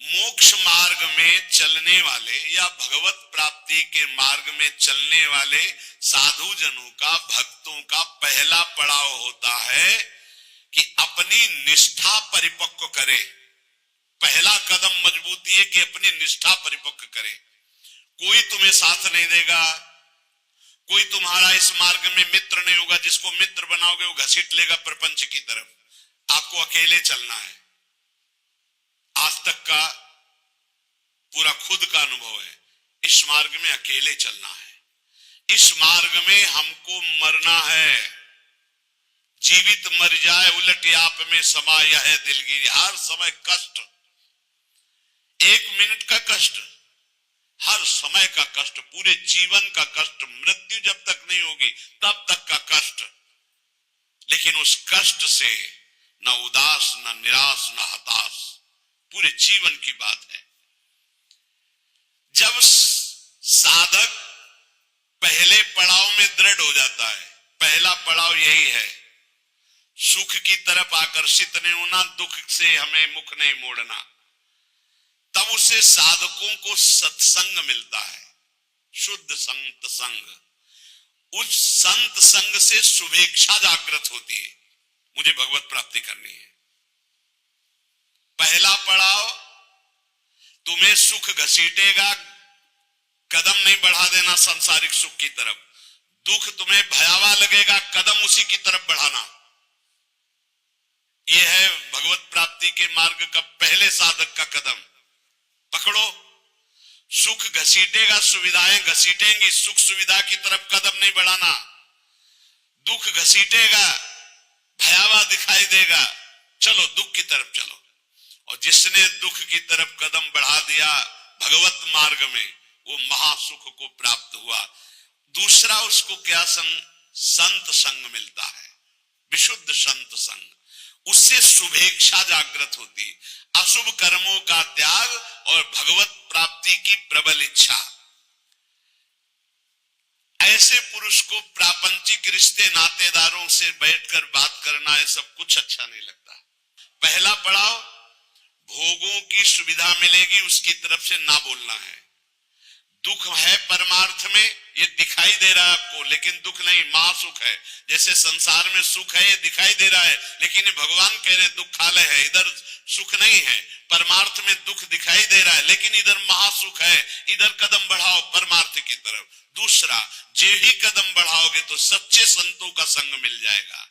मोक्ष मार्ग में चलने वाले या भगवत प्राप्ति के मार्ग में चलने वाले साधु जनों का, भक्तों का पहला पड़ाव होता है कि अपनी निष्ठा परिपक्व करे। पहला कदम मजबूती है कि अपनी निष्ठा परिपक्व करे। कोई तुम्हें साथ नहीं देगा, कोई तुम्हारा इस मार्ग में मित्र नहीं होगा। जिसको मित्र बनाओगे वो घसीट लेगा प्रपंच की तरफ। आपको अकेले चलना है। आज तक का पूरा खुद का अनुभव है, इस मार्ग में अकेले चलना है। इस मार्ग में हमको मरना है। जीवित मर जाए उलट आप में समाया है दिलगिरी। हर समय कष्ट, एक मिनट का कष्ट, हर समय का कष्ट, पूरे जीवन का कष्ट। मृत्यु जब तक नहीं होगी तब तक का कष्ट। लेकिन उस कष्ट से न उदास, न निराश, न हताश, पूरे जीवन की बात है। जब साधक पहले पड़ाव में दृढ़ हो जाता है, पहला पड़ाव यही है, सुख की तरफ आकर्षित नहीं होना, दुख से हमें मुख नहीं मोड़ना, तब उसे साधकों को सत्संग मिलता है, शुद्ध संत संग। उस संत संग से शुभेच्छा जागृत होती है, मुझे भगवत प्राप्ति करनी है। पहला पड़ाव तुम्हें सुख घसीटेगा, कदम नहीं बढ़ा देना सांसारिक सुख की तरफ। दुख तुम्हें भयावह लगेगा, कदम उसी की तरफ बढ़ाना। यह है भगवत प्राप्ति के मार्ग का पहले साधक का कदम। पकड़ो, सुख घसीटेगा, सुविधाएं घसीटेंगी, सुख सुविधा की तरफ कदम नहीं बढ़ाना। दुख घसीटेगा, भयावह दिखाई देगा, चलो दुख की तरफ चलो। और जिसने दुख की तरफ कदम बढ़ा दिया भगवत मार्ग में, वो महासुख को प्राप्त हुआ। दूसरा उसको क्या संत संग मिलता है, विशुद्ध संत संग। उससे शुभेच्छा जागृत होती, अशुभ कर्मों का त्याग और भगवत प्राप्ति की प्रबल इच्छा। ऐसे पुरुष को प्रापंचिक रिश्ते, नातेदारों से बैठकर बात करना, है सब कुछ अच्छा नहीं लगता। पहला पड़ाव, भोगों की सुविधा मिलेगी उसकी तरफ से ना बोलना है। दुख है परमार्थ में, ये दिखाई दे रहा है आपको, लेकिन दुख नहीं, महासुख है। जैसे संसार में सुख है ये दिखाई दे रहा है, लेकिन भगवान कह रहे दुखालय है, इधर सुख नहीं है। परमार्थ में दुख दिखाई दे रहा है, लेकिन इधर महासुख है, इधर कदम बढ़ाओ परमार्थ की तरफ। दूसरा, जो ही कदम बढ़ाओगे तो सच्चे संतों का संग मिल जाएगा,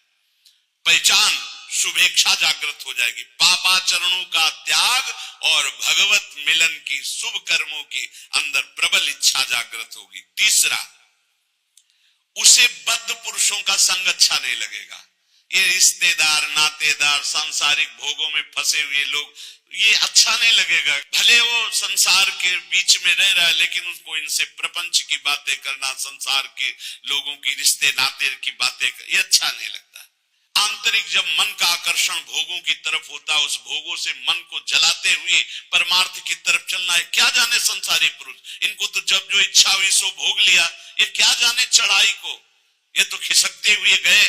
पहचान, शुभेच्छा जागृत हो जाएगी, पापाचरणों का त्याग और भगवत मिलन की, शुभ कर्मों की अंदर प्रबल इच्छा जागृत होगी। तीसरा, उसे बद्ध पुरुषों का संग अच्छा नहीं लगेगा। ये रिश्तेदार, नातेदार, सांसारिक भोगों में फंसे हुए लोग, ये अच्छा नहीं लगेगा। भले वो संसार के बीच में रह रहा है, लेकिन उसको इनसे प्रपंच की बातें करना, संसार के लोगों की रिश्ते नाते की बातें, ये अच्छा नहीं लगता। आंतरिक जब मन का आकर्षण भोगों की तरफ होता है, उस भोगों से मन को जलाते हुए परमार्थ की तरफ चलना है। क्या जाने संसारी पुरुष, इनको तो जब जो इच्छा हुई सो भोग लिया, ये क्या जाने चढ़ाई को, ये तो खिसकते हुए गए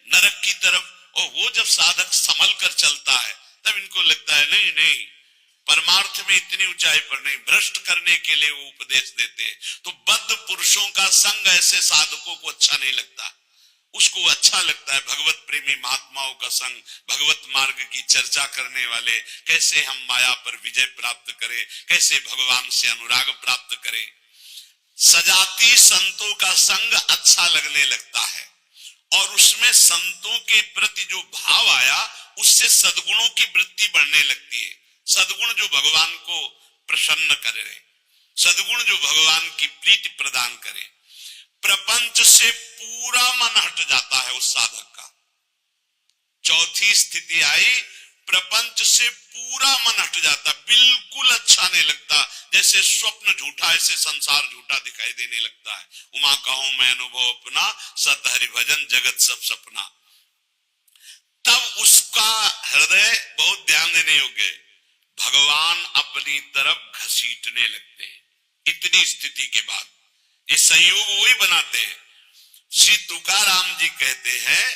नरक की तरफ। और वो जब साधक संभल कर चलता है तब इनको लगता है नहीं नहीं, परमार्थ में इतनी ऊंचाई पर नहीं, भ्रष्ट करने के लिए वो उपदेश देते। तो बद्ध पुरुषों का संग ऐसे साधकों को अच्छा नहीं लगता। उसको अच्छा लगता है भगवत प्रेमी महात्माओं का संग, भगवत मार्ग की चर्चा करने वाले, कैसे हम माया पर विजय प्राप्त करें, कैसे भगवान से अनुराग प्राप्त करें। सजाती संतों का संग अच्छा लगने लगता है, और उसमें संतों के प्रति जो भाव आया उससे सद्गुणों की वृत्ति बढ़ने लगती है। सद्गुण जो भगवान को प्रसन्न करे, सद्गुण जो भगवान की प्रीति प्रदान करे। प्रपंच से पूरा मन हट जाता है उस साधक का। चौथी स्थिति आई, प्रपंच से पूरा मन हट जाता, बिल्कुल अच्छा नहीं लगता। जैसे स्वप्न झूठा, ऐसे संसार झूठा दिखाई देने लगता है। उमा कहूं मैं अनुभव अपना, सत हरि भजन जगत सब सपना। तब उसका हृदय बहुत ध्यान देने योग्य, भगवान अपनी तरफ घसीटने लगते हैं। इतनी स्थिति के बाद ये संयोग वही बनाते हैं। श्री तुकाराम जी कहते हैं,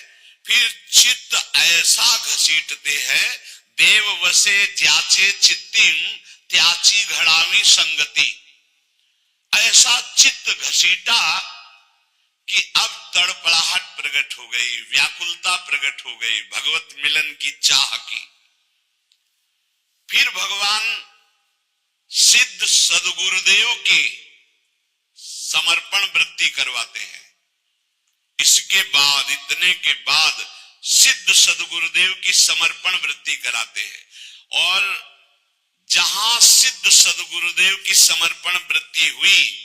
फिर चित्त ऐसा घसीटते हैं, देव वसे ज्याचे चित्तिम त्याची घड़ावी संगति, ऐसा चित्त घसीटा कि अब तड़पड़ाहट प्रकट हो गई, व्याकुलता प्रकट हो गई भगवत मिलन की चाह की। फिर भगवान सिद्ध सदगुरुदेव की समर्पण वृत्ति करवाते हैं। इसके बाद, इतने के बाद सिद्ध सदगुरुदेव की समर्पण वृत्ति कराते हैं। और जहां सिद्ध सदगुरुदेव की समर्पण वृत्ति हुई,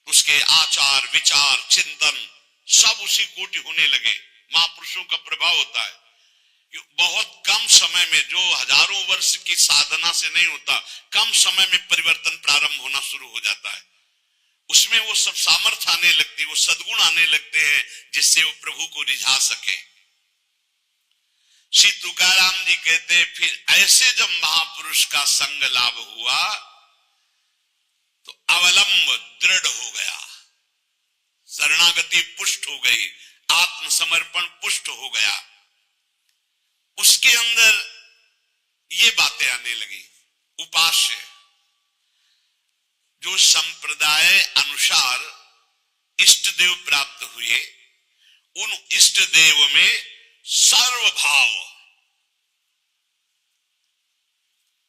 उसके आचार विचार चिंतन सब उसी कोटि होने लगे। महापुरुषों का प्रभाव होता है, बहुत कम समय में, जो हजारों वर्ष की साधना से नहीं होता, कम समय में परिवर्तन प्रारंभ होना शुरू हो जाता है। उसमें वो सब सामर्थ्य आने लगती है, वो सद्गुण आने लगते हैं जिससे वो प्रभु को रिझा सके। श्री तुकाराम जी कहते हैं, फिर ऐसे जब महापुरुष का संग लाभ हुआ तो अवलंब दृढ़ हो गया, शरणागति पुष्ट हो गई, आत्मसमर्पण पुष्ट हो गया। उसके अंदर ये बातें आने लगी। उपास्य, जो संप्रदाय अनुसार इष्ट देव प्राप्त हुए, उन इष्ट देव में सर्वभाव,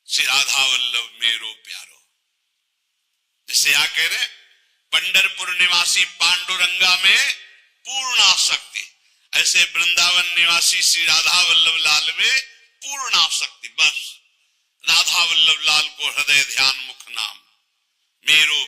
श्री राधा वल्लभ मेरो प्यारो, जैसे यहां कह रहे पंढरपुर निवासी पांडुरंगा में पूर्ण आसक्ति, ऐसे वृंदावन निवासी श्री राधा वल्लभ लाल में पूर्ण आसक्ति। बस राधा वल्लभ लाल को हृदय ध्यान मुख नाम मेरो